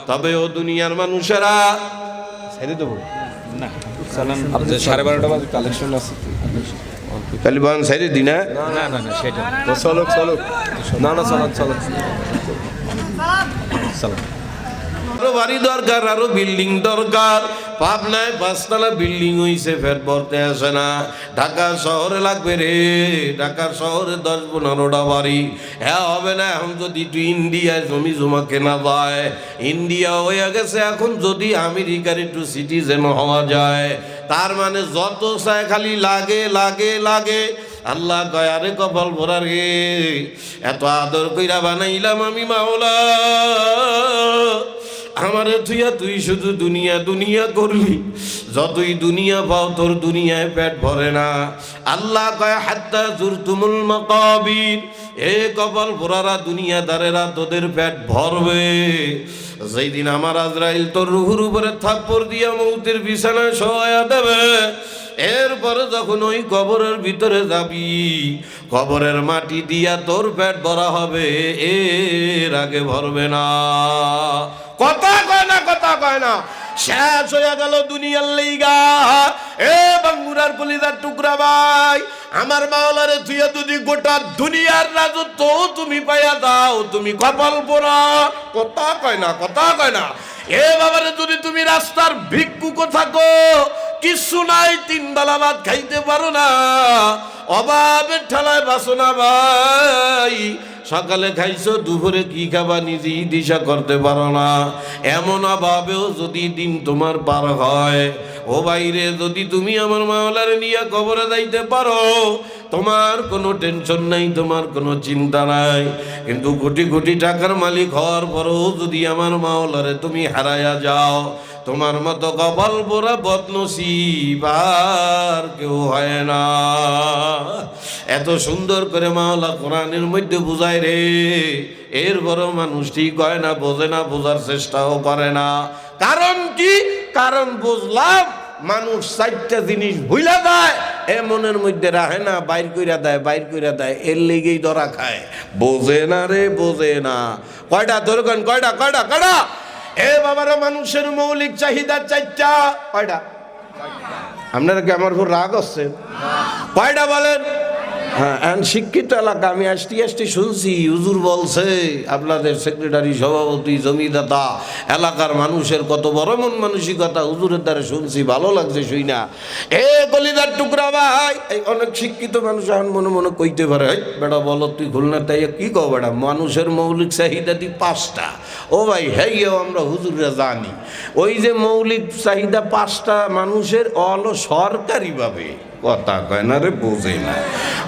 তবে ও দুনিয়ার মানুষেরা ছেড়ে দেবো না আপনি 12:30 বাজে কালেকশন আছে তালিবান ছেড়ে দি না না না না সেটা চলো চলো না না চলো চলো চলো আরো বাড়ি দরকার, আরো বিল্ডিং দরকার। পাবনায় 5তলা বিল্ডিং হইছে, ফের ভরতে আসে না। ঢাকা শহরে লাগবে রে, ঢাকা শহরে 10-15টা বাড়ি। হ্যাঁ হবে না এখন যদি একটু ইন্ডিয়ায় জমি জমা কেনা যায়। ইন্ডিয়া হয়ে গেছে এখন, যদি আমেরিকার একটু সিটিজেন হওয়া যায়, তার মানে যত চায় খালি লাগে লাগে লাগে। আল্লাহ কয় আরে কপাল ভরা রে, এত আদর কইরা বানাইলাম আমি মাওলা, আমারে তুই শুধু দুনিয়া দুনিয়া করলি, যতই দুনিয়া পাও তোর দুনিয়ায় পেট ভরে না। আল্লাহ কয় হাত্তা জুরতুমুল মাকাবির, এ কপাল ভরারা দুনিয়াদারেরা তোদের পেট ভরবে যেই দিন আমার আজরাইল তোর রুহুর উপরে থাপ্পড় দিয়া মৌতের বিছানায় শোয়া দেবে। এরপরে যখন ওই কবরের ভিতরে যাবি, কবরের মাটি দিয়া তোর পেট ভরা হবে, এর আগে ভরবে না। কথা কয় না, কথা কয় না। শেষ হয়ে গেল দুনিয়ার লাইগা। এ বাঙ্গুরার কলিজার টুকরা ভাই, আমার মাওলারে তুই যদি গোটা দুনিয়ার রাজত্ব তুমি পাইয়া দাও, তুমি কপাল পোড়া। কথা কয় না, কথা কয় না। এ বাবারে যদি তুমি রাস্তার ভিক্ষুক থাকো, কিছু নাই, 3 বেলা ভাত খাইতে পারো না, অভাবের ঠেলায় বাসো না ভাই, সকালে খাইছো দুপুরে কি খাবা নিজেই দিশা করতে পারো না, এমন অভাবেও যদি দিন তোমার পার হয়, ও বাইরে যদি তুমি আমার মাওলারে নিয়ে কবরে যাইতে পারো, তোমার কোনো টেনশন নাই, তোমার কোনো চিন্তা নাই। কিন্তু কোটি কোটি টাকার মালিক হওয়ার পরেও যদি আমার মাওলারে তুমি হারায়া যাও, তোমার মতো কপাল পোড়া বদনসিব আর কেউ হয় না। এত সুন্দর করে মাওলা কোরআনের মধ্যে বুঝায় রে, এর বড় মানুষ ঠিক হয় না, বোঝে না, বোঝার চেষ্টাও করে না। কারণ কি? কারণ বুঝলাম মানুষ 4টা জিনিস ভুলা দেয়, এ মনের মধ্যে রাখে না, বাইর কইরা দেয়, বাইর কইরা দেয়, এর লেগেই ধরা খায়। বোঝে না রে, বোঝে না। কয়টা ধরবেন? কয়টা কয়টা কয়টা? এ বাবারা, মানুষের মৌলিক চাহিদা 4টা। কয়টা? আপনারা কি আমার উপর রাগ হচ্ছে? কয়টা বলেন? হ্যাঁ, শিক্ষিত এলাকা। আমি আসতে শুনছি হুজুর বলছে আপনাদের সেক্রেটারি, সভাপতি, জমিদাতা, এলাকার মানুষের কত বড় মন মানসিকতা হুজুরের দ্বারা শুনছি, ভালো লাগছে শুই না। এ কলিজার টুকরা ভাই, এই অনেক শিক্ষিত মানুষ এখন মনে মনে কইতে পারে, বেটা বলো তুই খুলনা তাই কি কও বেটা, মানুষের মৌলিক চাহিদা 5টা। ও ভাই হ্যাঁ, আমরা হুজুররা জানি ওই যে মৌলিক চাহিদা 5টা মানুষের হলো সরকারিভাবে। কথা কয় না রে, বোঝে না।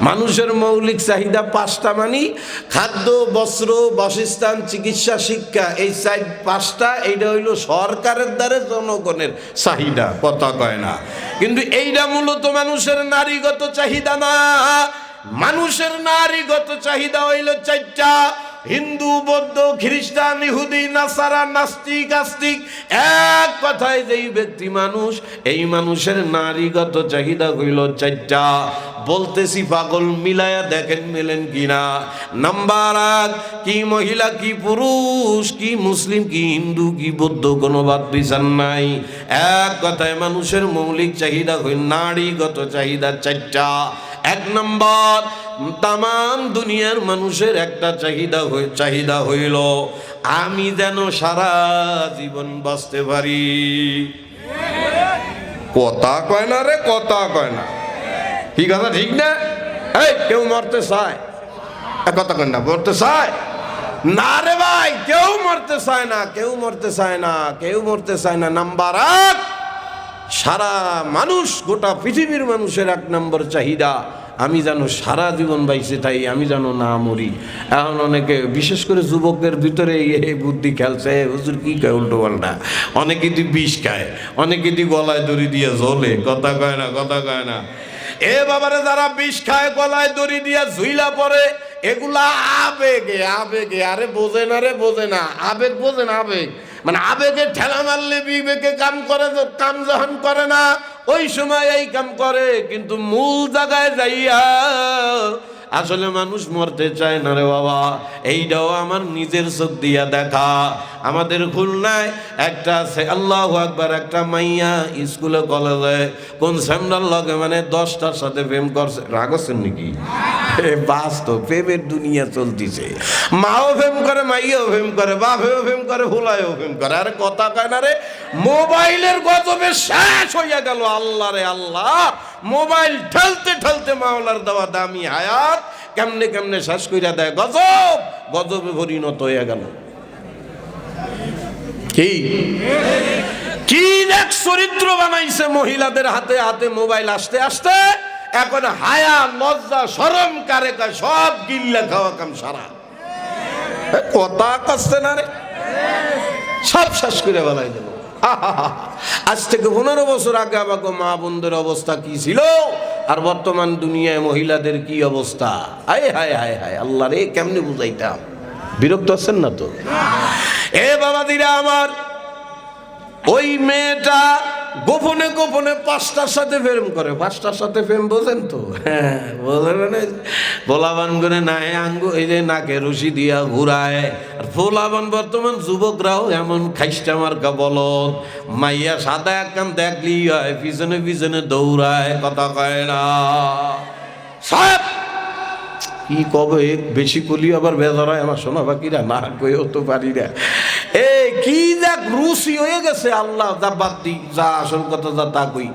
মানুষের মৌলিক চাহিদা 5টা মানে খাদ্য, বস্ত্র, বাসস্থান, চিকিৎসা, শিক্ষা, এই 5টা। এইটা হইল সরকারের দ্বারা জনগণের চাহিদা। কথা কয় না। কিন্তু এইটা মূলত মানুষের নারীগত চাহিদা না। মানুষের নারীগত চাহিদা হইল 4টা: হিন্দু, বৌদ্ধ, খ্রিস্টান, ইহুদি, নাসারা, নাস্তিক, আস্তিক। এক কথায় যেই ব্যক্তি মানুষ, এই মানুষের নারীগত চাহিদা হইল 4টা। বলতেছি পাগল, মিলায়া দেখেন মেলেন কিনা। নাম্বার 1, কি মহিলা, কি পুরুষ, কি মুসলিম, কি হিন্দু, কি বৌদ্ধ, কোনো বাদ বিচার নাই। এক কথায় মানুষের মৌলিক চাহিদা হইল, নারীগত চাহিদা 4টা। 1 নম্বর, তাম দুনিয়ার মানুষের একটা চাহিদা হইল, আমি যেন সারা জীবন বাঁচতে পারি। কথা কয় না রে, কথা কয় না। কি কথা ঠিক না? এই কেউ মরতে চায়? কথা কয় না, মরতে চায় না রে ভাই, কেউ মরতে চায় না, কেউ মরতে চায় না, কেউ মরতে চায় না। নাম্বার 1, সারা মানুষ, গোটা পৃথিবীর মানুষের 1 নম্বর চাহিদা, আমি যেন সারা জীবন বাইসে তাই, আমি যেন না মরি। এখন অনেকে, বিশেষ করে যুবকের ভিতরে এই বুদ্ধি খেলছে, হুজুর কি কয় উল্টো পাল্টা। অনেকে বিষ খায়, অনেকে গলায় দড়ি দিয়ে ঝোলে। কথা কয় না, কথা কয় না। এ বাবারে, যারা বিষ খায়, গলায় দড়ি দিয়ে ঝুইলা পড়ে, এগুলা আবেগে, আবেগে। আরে বোঝে না রে, বোঝে না। আবেগ বোঝে না, আবেগ মানে আবেগে ঠেলা মারলে বিবেকে কাম করে, কাম যখন করে না ওই সময় এই কাম করে, কিন্তু মূল জায়গায় যাইয়া আসলে মানুষ মরতে চায় না রে বাবা। এইটাও আমার নিজের চোখ দিয়া দেখা। আমাদের খুলনায় একটা আছে, আল্লাহু আকবার, একটা মাইয়া স্কুলে কলেজে কোন স্যামরার লগে মানে 10টার সাথে প্রেম করছে। রাগ হচ্ছেন নাকি? বাস্তব প্রেমের দুনিয়া চলতিছে। মাও প্রেম করে, মাইয়াও প্রেম করে, বাপেও প্রেম করে, হুলায়ও প্রেম করে। আরে কথা কয় না রে, মোবাইলের গজবে শেষ হইয়া গেল। আল্লাহ রে আল্লাহ, মোবাইল ঠেলতে ঠেলতে মাওলার দেওয়া দামি হায়াত কেমনে কেমনে শেষ কইরা দেয়। গজব, গজবে পরিণত হইয়া গেল। কি কি এক চরিত্র বানাইছে মহিলাদের হাতে হাতে মোবাইল আসতে আসতে। এখন হায়া লজ্জা শরম কারে কায় সব গিল্লা খাওয়া কাম সারা। কথা কষ্ট না রে, সব শেষ করে বেলাই দেব। আজ থেকে 15 বছর আগে আমাকে মা বোনদের অবস্থা কি ছিল, আর বর্তমান দুনিয়ায় মহিলাদের কি অবস্থা। হায় হায় হায় হায় আল্লাহ রে, কেমনে বুঝাইতাম। বিরক্ত আছেন না তো? এ বাবা দিরা আমার, ওই মেয়েটা গোপনে গোপনে 5টার সাথে প্রেম করে। 5টার সাথে প্রেম বোঝেন তো? হ্যাঁ বোঝেন। পোলাবান করে নাই আঙ্গু, এই যে নাকে রশি দিয়া ঘুরায়। আর পোলাবান বর্তমান যুবকরাও এমন খাইস্টা মার্কা বলদ, মাইয়া সাদা এক কাম দেখলি হয় পিছনে পিছনে দৌড়ায়, কথা কয় না। সব কি কবে বেশি কলি আবার বেজারায় আমার সোনা বাকিরা, না কইও তো পারি না। এই কি দেখ রুচি হয়ে গেছে। আল্লাহ যা বাদ দি, যা আসল কথা যা তা কই।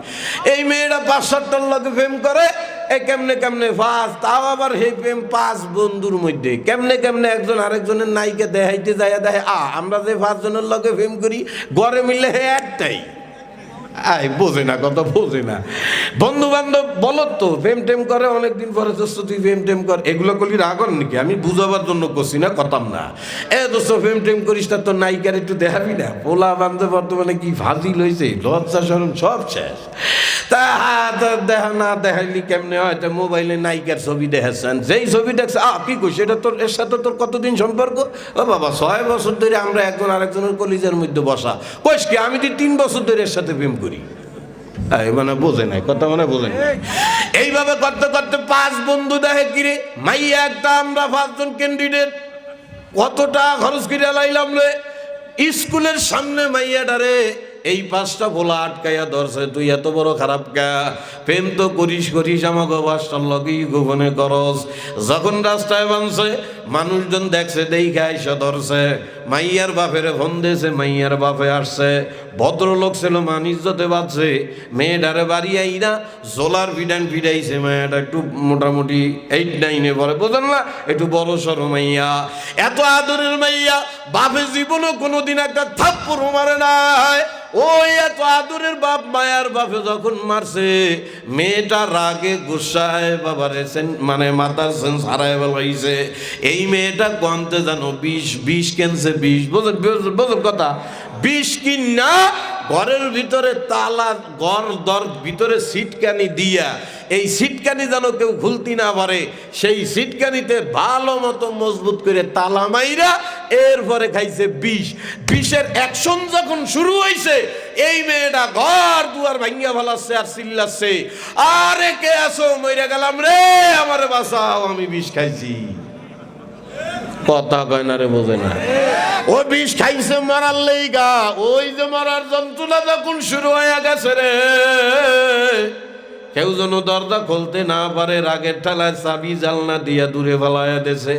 এই মেয়েরা 5-7টার লোকে প্রেম করে। এ কেমনে কেমনে ফাঁস, তাও আবার হে প্রেম 5 বন্ধুর মধ্যে। কেমনে কেমনে একজন আরেকজনের নাইকে দেখাইতে যায় দেখে আমরা যে 5 জনের লোকে প্রেম করি ঘরে মিললে হে একটাই। আয় বোঝে না, কথা বোঝে না। বন্ধু বান্ধব বলো তো প্রেম টেম করে, অনেকদিন পরে দোস্ত তুই প্রেম টেম কর, এগুলো করলি রাগন নাকি? আমি বুঝাবার জন্য করছি না, কথাম না। এ দোস্ত প্রেম টেম করিস, তা তোর নায়িকার একটু দেখাবি না? পোলা বান্ধব বর্তমানে কি ফাজিল হয়েছে, লজ্জা শরম সব শেষ। তা দেখা না দেখাইলি কেমনে হয়? তা মোবাইলে নায়িকার ছবি দেখাচ্ছেন, যেই ছবি দেখছে কি কইস এটা তোর, এর সাথে তোর কতদিন সম্পর্ক? ও বাবা 6 বছর ধরে আমরা একজন আরেকজনের কলিজার মধ্যে বসা। কইস কি আমি 3 বছর ধরে এর সাথে প্রেম করি। মানে বোঝে নাই কথা, মানে বোঝে নাই। এইভাবে করতে করতে 5 বন্ধু দেখে কিরে মাইয়া একটা, আমরা 5 জন ক্যান্ডিডেট কত টাকা খরচ করে লাইলাম রে। স্কুলের সামনে মাইয়াটারে এই 5টা ভোলা আটকাইয়া ধরছে, তুই এত বড় খারাপ কা? প্রেম তো করিস করিস আমাকে 5টার লগেই গোপনে করস। যখন রাস্তায় বানছে মানুষজন দেখছে, দেখে আইসা ধরছে। মাইয়ার বাপের ফোন দিয়েছে, মাইয়ার বাপে আসছে। ভদ্রলোক ছিল, মান ইজ্জতে বাঁচছে। মেয়েটারে বাড়ি আইনা জোলার ভিডান ভিডাইছে। মাইয়াটা একটু মোটামুটি 8-9-এ পড়ে, বোঝেন না, একটু বড় সড়ো মাইয়া। এত আদরের মাইয়া, বাপে জীবনও কোনোদিন একটা থাপ্পড় মারে নাই। ওই এত আদরের বাপ মায়ার বাপে যখন মারছে, মেয়েটা রাগে গুসায় বাবারে মানে মাথার সেন্স হারায় বলাইছে। এই মেয়েটা গন্তে জানো 20 কেনছে 20, বোঝেন কথা, 20 কিনা ঘরের ভিতরে তালা, ঘর দর ভিতরে সিটকানি দিয়া, এই সিটকানি যেন কেউ খুলতি না পারে, সেই সিটকানিতে ভালো মতো মজবুত করে তালা মাইরা এরপরে খাইছে 20-এর অ্যাকশন যখন শুরু হয়েছে, এই মেয়েটা ঘর দুয়ার ভাঙ্গিয়া ফেলাচ্ছে আর চিল্লাচ্ছে, আরে কে আছো, মইরা গেলাম রে, আমারে বাঁচাও, আমি 20 খাইছি। কথা কয় না রে, বোঝে না। ও 20 খাইছে মারার লেগা, ওই যে মারার যন্ত্রণা যখন শুরু হয়ে গেছে রে, কেউ যেন দরজা খুলতে না পারে, রাগের ঠেলায় চাবি জালনা দিয়া দূরে ফেলাইয়া দেছে।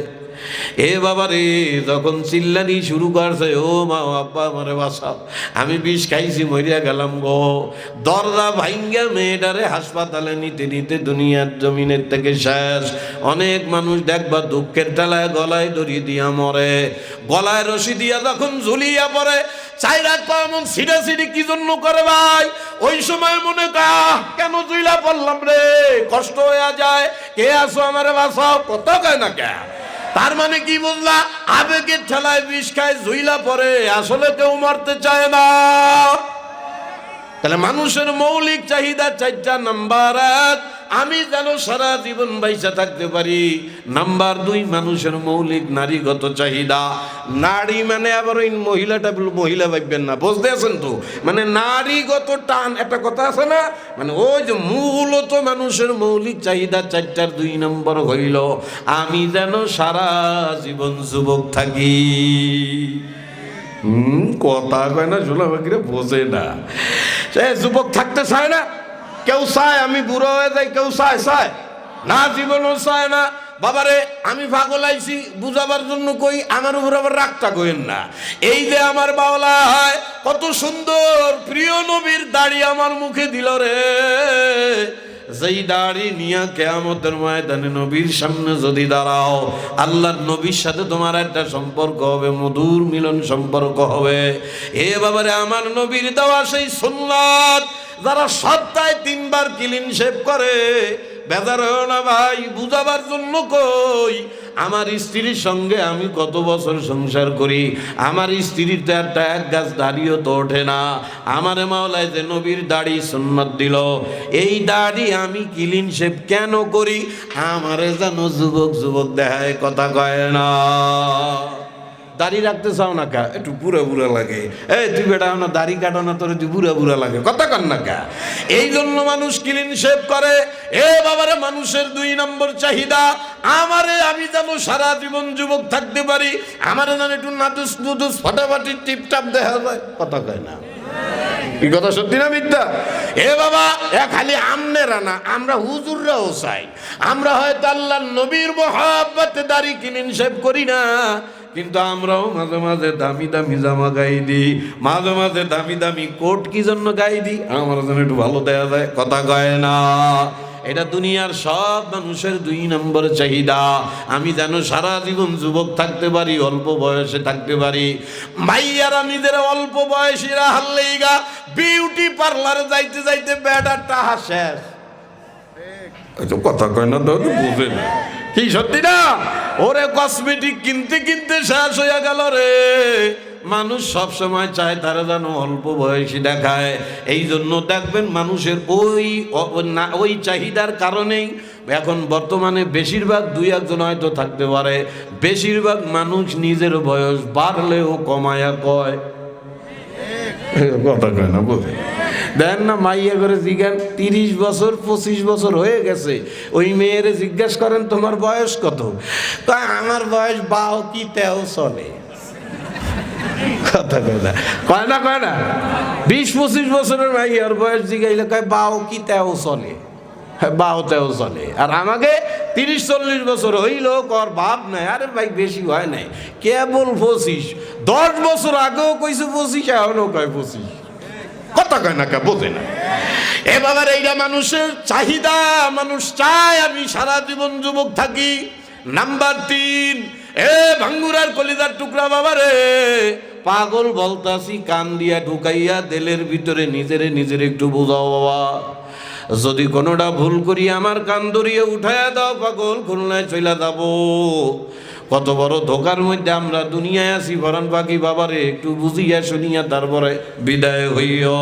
এ বাবা রে, যখন চিল্লানি শুরু করছে, ও মা আব্বা আমারে বাঁচাও, আমি 20 খাইছি, মরিয়া গেলাম গো। দরজা ভাঙ্গা মেয়েটারে হাসপাতালে নিতে নিতে দুনিয়ার জমিনের থেকে শেষ। অনেক মানুষ দেখবা দুঃখের ঠেলায় গলায় দড়ি দিয়া মরে, গলায় রশি দিয়া যখন ঝুলিয়া পড়ে, 4 রাত পর এমন সিডাসিডি কি জন্য করে ভাই? ওই সময় মনে কেন জুইলা পড়লাম রে, কষ্ট হয়ে যায়, কে আসো আমারে বাঁচাও, কত কয় না কে? তার মানে কি বুঝলা? আবেগের ঠেলায় 20 খায়, জুইলা পরে, আসলে কেউ মরতে চায় না। তাহলে মানুষের মৌলিক চাহিদা 4টা। নাম্বার 1, আমি যেন সারা জীবন বাইসা থাকতে পারি। নাম্বার 2, মানুষের মৌলিক নারীগত চাহিদা। নারী মানে আবার ওই মহিলাটা মহিলা ভাববেন না, বুঝতে আছেন তো? মানে নারীগত টান একটা কথা আছে না, মানে ওই যে মূলত মানুষের মৌলিক চাহিদা 4টার 2 নম্বর হইল আমি যেন সারা জীবন যুবক থাকি। কথা কয় না, ঝোলা বাকিরা বোঝে না। সে যুবক থাকতে চায় না, কেউ চায় আমি বুড়ো হয়ে যাই, কেউ চায় না, জীবনও চায় না। বাবারে আমি পাগল আইছি বুঝাবার জন্য কই, আমার উপর আবার রাগটা কইেন না। এই যে আমার বাওলা হয় কত সুন্দর প্রিয় নবীর দাড়ি আমার মুখে দিল রে, যেই দাড়ি নিয়ে কিয়ামতের ময়দানে নবীর সামনে যদি দাঁড়াও, আল্লাহর নবীর সাথে তোমার একটা সম্পর্ক হবে, মধুর মিলন সম্পর্ক হবে। এ বাবারে আমার নবীর দেওয়া সেই সুন্নাত যারা সপ্তাহে 3 বার ক্লিন শেভ করে, বেজার হও না ভাই, বুঝাবার জন্য কই। আমার স্ত্রীর সঙ্গে আমি কত বছর সংসার করি, আমার স্ত্রীর তো একটা এক গাছ দাড়িও তো ওঠে না। আমারে মাওলায় যে নবীর দাড়ি সুন্নাত দিল, এই দাড়ি আমি ক্লিন শেভ কেন করি? আমারে যেন যুবক যুবক দেখায়, কথা কয় না। দাড়ি রাখতে চাও না কা, একটু বুড়া বুড়া লাগে। এই তুই বেটা না দাড়ি কাটো না, তোর তুই বুড়া বুড়া লাগে, কথা কন না কা। এই জন্য মানুষ ক্লিন শেভ করে। এ বাবারে মানুষের 2 নম্বর চাহিদা, আমারে আমি যেন সারা জীবন যুবক থাকতে পারি, আমারে যেন একটু নাদুস নুদুস ফাটাফাটি টিপটাপ দেখা যায়, কথা কয় না। এই কথা সত্যি না মিথ্যা? এ বাবা, খালি আমনেরা না, আমরা হুজুররাও চাই। আমরা হয়তো আল্লাহর নবীর মহব্বতে দাড়ি ক্লিন শেভ করি না, কিন্তু আমরাও মাঝে মাঝে দামি দামি জামা গাই দিই, মাঝে মাঝে দামি দামি কোট কি জন্য গাই দিই? আমার জন্য একটু ভালো দেওয়া যায়, কথা কয় না। এটা দুনিয়ার সব মানুষের 2 নম্বর চাহিদা, আমি যেন সারা জীবন যুবক থাকতে পারি, অল্প বয়সে থাকতে পারি। মাইয়ারা নিজের অল্প বয়সীরা হাল্লেইগা বিউটি পার্লারে যাইতে যাইতে বেটারটা শেষ, কথা কয় না, তো বুঝে না কি সত্যি না? ওরে কসমেটিক কিনতে কিনতে শেষ হয়ে গেল রে। মানুষ সব সময় চায় তারা যেন অল্প বয়সী দেখায়। এই জন্য দেখবেন মানুষের ওই চাহিদার কারণেই এখন বর্তমানে বেশিরভাগ 2-1 জন হয়তো থাকতে পারে, বেশিরভাগ মানুষ নিজের বয়স বাড়লেও কমায়া কয়, কথা কয় না, বোঝে দেন না। মাইয়া করে জিজ্ঞান 30 বছর 25 বছর হয়ে গেছে, ওই মেয়েরে জিজ্ঞেস করেন তোমার বয়স কত? আমার বয়স 22 কি তেও চলে, কথা কয় না, কয় না 20-25 বছরের মাইয়ার বয়স জিজ্ঞাইলে কয় 22 কি তেও চলে, 22 তেও চলে। আর আমাকে 30-40 বছর হইল কর ভাব নাই, আরে ভাই বেশি হয় নাই, কেবল 25। 10 বছর আগেও কইছে 25, এখনও কয় 25, কথা কয় না, কে বোঝে না। এ বাবার এইটা মানুষের চাহিদা, মানুষ চায় আমি সারা জীবন যুবক থাকি। নাম্বার 3, এ ভাঙ্গুরার কলিজার টুকরা বাবারে, পাগল বলতাছি কান দিয়া ঢুকাইয়া দিলের ভিতরে নিজেরে একটু বোঝাও বাবা। যদি কোনোটা ভুল করি আমার কান ধরিয়ে উঠাইয়া দাও, পাগল খুলনায় চলে যাব। কত বড় ধোকার মধ্যে আমরা দুনিয়ায় আছি, ভরণ পাখি বাবারে একটু বুঝিয়া শুনিয়া তারপরে বিদায় হইও।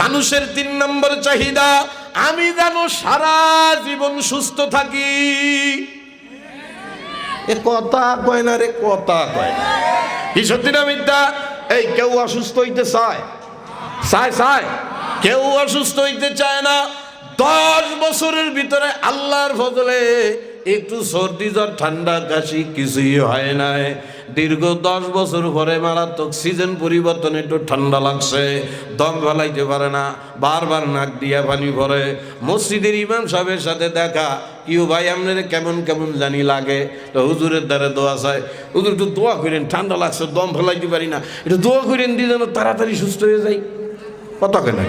মানুষের 3 নম্বর চাহিদা, আমি যেন সারা জীবন সুস্থ থাকি। এ কথা কয় না রে, কথা কয় না, কি সত্যি না মিথ্যা? এই কেউ অসুস্থ হইতে চায়? কেউ অসুস্থ হইতে চায় না। 10 বছরের ভিতরে আল্লাহর ফজলে একটু সর্দি জ্বর ঠান্ডা কাশি কিছুই হয় নাই। দীর্ঘ 10 বছর পরে মারাত্মক সিজন পরিবর্তন, একটু ঠান্ডা লাগছে, দম ফেলাইতে পারে না, বারবার নাক দিয়া পানি পড়ে। মসজিদের ইমাম সাহেবের সাথে দেখা, কিউ ভাই আপনার কেমন কেমন জানি লাগে, তো হুজুরের দ্বারা দোয়া চায়, হুজুর একটু দোয়া করেন, ঠান্ডা লাগছে, দম ফেলাইতে পারি না, একটু দোয়া করেন দিয়ে যেন তাড়াতাড়ি সুস্থ হয়ে যাই, কথা কেন?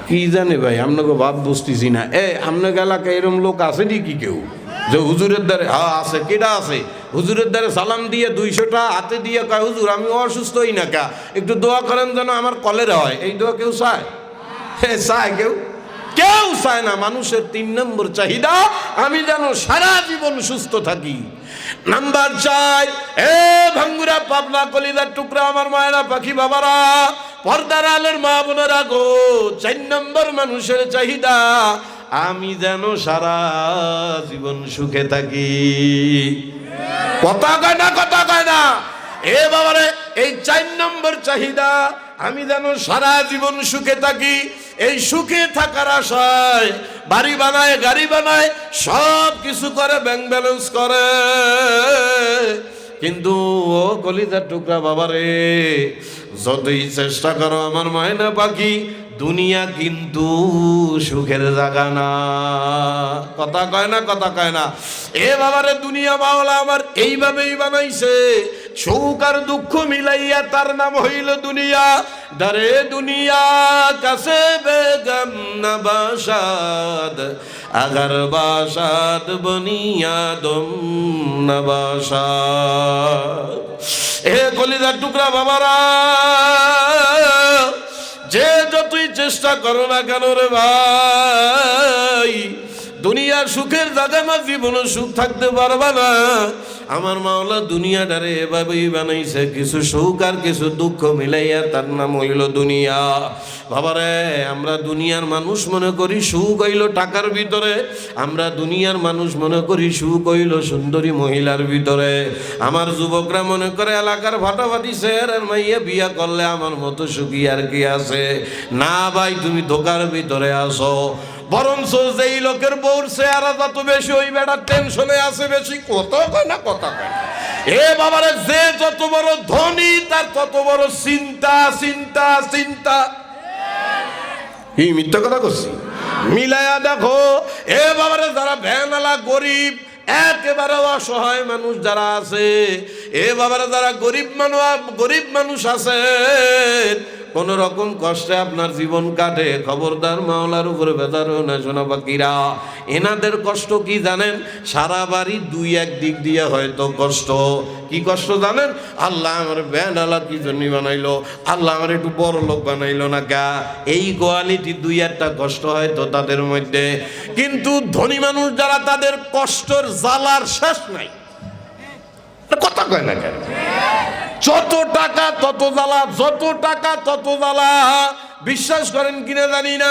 কি জানে ভাই, আপনাকে ভাব বুঝতেছি না। আপনাকে এলাকায় এরকম লোক আছে নাকি কেউ যে হুজুরের দ্বারে? হ্যাঁ আছে, কেটা আছে? হুজুরের দ্বারে সালাম দিয়ে 200টা হাতে দিয়ে কয়, হুজুর আমি অসুস্থ হই না কা, একটু দোয়া করেন যেন আমার কলেরা হয়। এই দোয়া কেউ চায়? চায় কেউ চায় না। মানুষের 3 নম্বর চাহিদা, আমি যেন সারা জীবন সুস্থ থাকি। নাম্বার 4, ভাঙ্গুরা পাবনা কলিজার টুকরা আমার মায়েরা পাখি বাবারা, পর্দার আলের মা বোনেরা গো, 4 নম্বর মানুষের চাহিদা, আমি যেন সারা জীবন সুখে থাকি। কথা কয় না, কথা কয় না। এ বাবারে, এই 4 নম্বর চাহিদা, আমি যেন সারা জীবন সুখে থাকি। এই সুখে থাকার আশায় বাড়ি বানায়, গাড়ি বানায়, সব কিছু করে, ব্যাংক ব্যালেন্স করে, কিন্তু ও কলিজার টুকরা বাবারে, যতই চেষ্টা করো আমার ময়না পাখি, দুনিয়া কিন্তু সুখের জায়গা না। কথা কয় না, কথা কয় না। এ বাবারে, দুনিয়া মাওলা আমার এইভাবেই বানাইছে, সুখ আর দুঃখ মিলাইয়া তার নাম হইল দুনিয়া। দারে দুনিয়া কাছে বেগম নবাসাদ, আগার বাসাদ বনিয়াদম নবাসাদ। এ কলিজার টুকরা বাবারা, যে যতই চেষ্টা করো না কেন রে ভাই, দুনিয়ার সুখের জায়গায় না জীবনে সুখ থাকতে পারবা না। আমার মাওলা দুনিয়াটারে এভাবেই বানাইছে, কিছু সুখ আর কিছু দুঃখ মিলাইয়া তার নাম হইল দুনিয়া। বাবারে, আমরা দুনিয়ার মানুষ মনে করি সুখ হইল টাকার ভিতরে, আমরা দুনিয়ার মানুষ মনে করি সুখ হইল সুন্দরী মহিলার ভিতরে। আমার যুবকরা মনে করে এলাকার ফাটাফাটি চেহারার মাইয়া বিয়া করলে আমার মতো সুখী আর কি আছে। না ভাই, তুমি ধোকার ভিতরে আসো। বরঞ্চ যেই লোকের বউর চেহারা যত বেশি, ওই বেটার টেনশনে আছে বেশি। কথা কয় না, কথা কয় না। এ বাবারে, যে যত বড় ধনী তার তত বড় চিন্তা, চিন্তা, চিন্তা। কি মিথ্যা কথা করছি? মিলায়া দেখো। এ বাবারে, যারা ভ্যানওয়ালা গরিব, একেবারে অসহায় মানুষ যারা আছে, এ বাবারে যারা গরিব মানুষ আছে, কোন রকম কষ্টে আপনার জীবন কাটে, খবরদার মাওলার উপরে বেজার না শোনা বাকিরা। এনাদের কষ্ট কি জানেন? সারা বাড়ি দুই এক দিক দিয়ে হয়তো কষ্ট। কি কষ্ট জানেন? আল্লাহ আমার ব্যান্ডালা কি জন্য বানাইলো, আল্লাহ আমার একটু বড় লোক বানাইলো না গা, এই কোয়ালিটি দুই একটা কষ্ট হয়তো তাদের মধ্যে। কিন্তু ধনী মানুষ যারা, তাদের কষ্টর জ্বালার শেষ নাই। কথা কয় না কেন? যত টাকা তত জ্বালা, যত টাকা তত জ্বালা। বিশ্বাস করেন কিনা জানি না।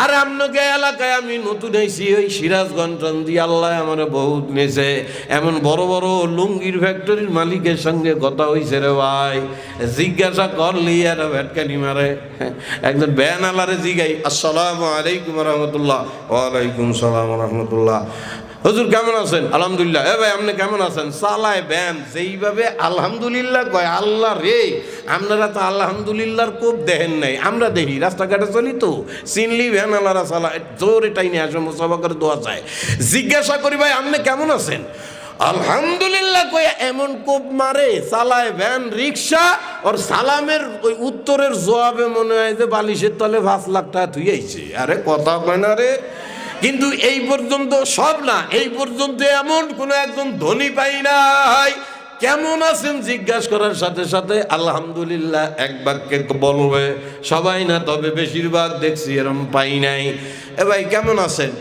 আর আপনাকে এলাকায় আমি নতুন আইছি, ওই সিরাজগঞ্জ দিয়ে আল্লাহ আমার বহুত নেছে। এমন বড় বড় লুঙ্গির ফ্যাক্টরির মালিকের সঙ্গে কথা হয়েছে রে ভাই, জিজ্ঞাসা করলি আর ভ্যাটকানি মারে। একজন ব্যানালারে জিগাই, আসসালামু আলাইকুম রহমতুল্লাহ। ওয়ালাইকুম সালাম রহমতুল্লাহ। হুজুর কেমন আছেন? আলহামদুলিল্লাহ। এ ভাই, আপনি কেমন আছেন? চালায় ব্যান যেইভাবে আলহামদুলিল্লাহ কয়, আল্লাহ রে, আপনারা তো আলহামদুলিল্লাহর কোপ দেখেন নাই, আমরা দেখি রাস্তাঘাটে চলি তো, চিনলি ভ্যান আল্লাহরা চালায় জোরে টাইনে আসে, মুসাফা করে দোয়া চায়। জিজ্ঞাসা করি, ভাই আপনি কেমন আছেন? আলহামদুলিল্লাহ কয়ে এমন কোপ মারে, চালায় ভ্যান রিক্সা। ওর সালামের ওই উত্তরের জবাবে মনে হয় যে বালিশের তলে 5 লাখ টাকা ধুই আইছে। আরে কথা কয় না রে। কিন্তু এই পর্যন্ত সব না, এই পর্যন্ত এমন কোন একজন ধনী পাই নাই। কেমন আছেন জিজ্ঞাসা করার সাথে সাথে আলহামদুলিল্লাহ এক বাক্যে বলবে সবাই না, তবে বেশিরভাগ দেখছি এরকম পাই নাই। এ ভাই কেমন আছেন?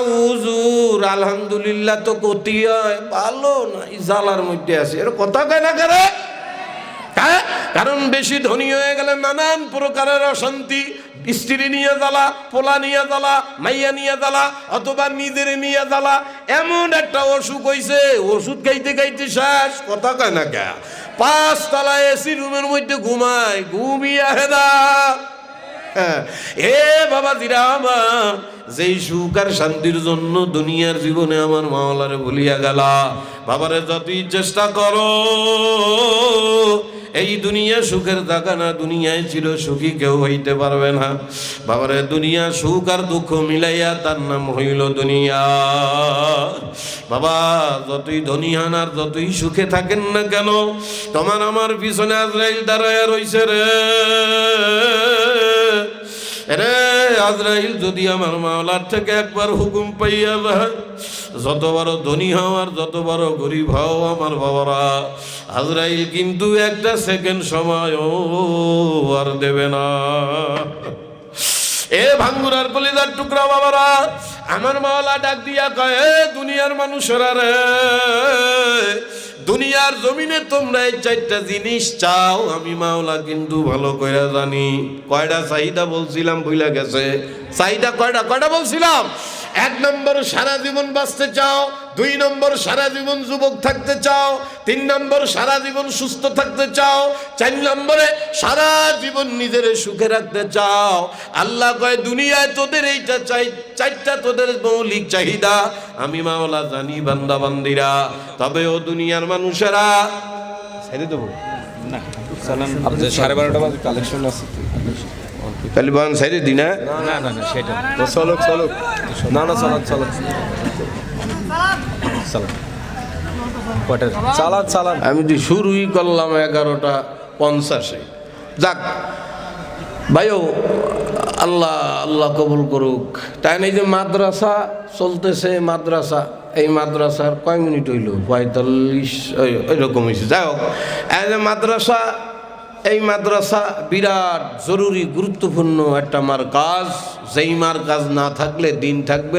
হুজুর আলহামদুলিল্লাহ তো কতি হয়, ভালো নাই, জ্বালার মধ্যে আছে। এর কথা কয় না করে। হ্যাঁ, কারণ বেশি ধনী হয়ে গেলে নানান প্রকারের অশান্তি, স্ত্রী নিয়ে জ্বালা, পোলা নিয়ে জ্বালা, মাইয়া নিয়ে জ্বালা, অথবা নিজের নিয়ে জ্বালা। এমন একটা অসুখ হইছে, ওষুধ খাইতে খাইতে শেষ। কথা কয় না কে? 5 তলা এসি রুমের মধ্যে ঘুমায়, ঘুমিয়ে হেদা। এ বাবা দিরা আমার, যেই সুখ আর শান্তির জন্য দুনিয়ার জীবনে আমার মাওলারে ভুলিয়া গেলা। বাবারে, যতই চেষ্টা করো, এই দুনিয়া সুখের জায়গা না, দুনিয়ায় চির সুখী কেউ হইতে পারবে না। বাবারে, দুনিয়া সুখ আর দুঃখ মিলাইয়া তার নাম হইল দুনিয়া। বাবা, যতই ধনী হন আর যতই সুখে থাকেন না কেন, তোমার আমার পিছনে আজরাইল দাঁড়ায়া রইছে রে। রে আজরাইল যদি আমার মাওলার থেকে একবার হুকুম পাইয়া যায়, যত বড় ধনী হও আর যত বড় গরিব হও আমার বাবারা, আজরাইল কিন্তু একটা সেকেন্ড সময় আর দেবে না। এ ভাঙ্গুরার কলিজার টুকরা বাবারা, আমার মাওলা ডাক দিয়া কয়, দুনিয়ার মানুষেরা রে, দুনিয়ার জমিনে তোমরা এই চারটা জিনিস চাও, আমি মাওলা কিন্তু ভালো কইরা জানি। কয়টা চাহিদা বলছিলাম ভুলে গেছে? চাহিদা কয়টা বলছিলাম? 1 নম্বর সারা জীবন বাঁচতে চাও, 2 নম্বর সারা জীবন যুবক থাকতে চাও, 3 নম্বর সারা জীবন সুস্থ থাকতে চাও, 4 নম্বরে সারা জীবন নিজের সুখে রাখতে চাও। আল্লাহ কয় দুনিয়ায় তোদের এইটা চাই, 4টা তোদের মৌলিক চাহিদা আমি মাওলা জানি বান্দা বান্দিরা। তবে ও দুনিয়ার মানুষেরা ছেড়ে দেবো আপনি 12:30 বাজে কালেকশন আছে তাহলে বয়ান ছেড়ে দি না। না না না সেটা চলুক চলুক না না চালান চালান চালান কয়টা চালান চালান। আমি তো শুরুই করলাম 11:50। যাক ভাইও, আল্লাহ আল্লাহ কবুল করুক। তাই না, এই যে মাদ্রাসা চলতেছে, মাদ্রাসা, এই মাদ্রাসার কয় মিনিট হইল? 45 ওইরকম হয়েছে। যাই হোক, এই যে মাদ্রাসা, এই মাদ্রাসা বিরাট জরুরি গুরুত্বপূর্ণ একটা মারকাজ। যেই মারকাজ না থাকলে দিন থাকবে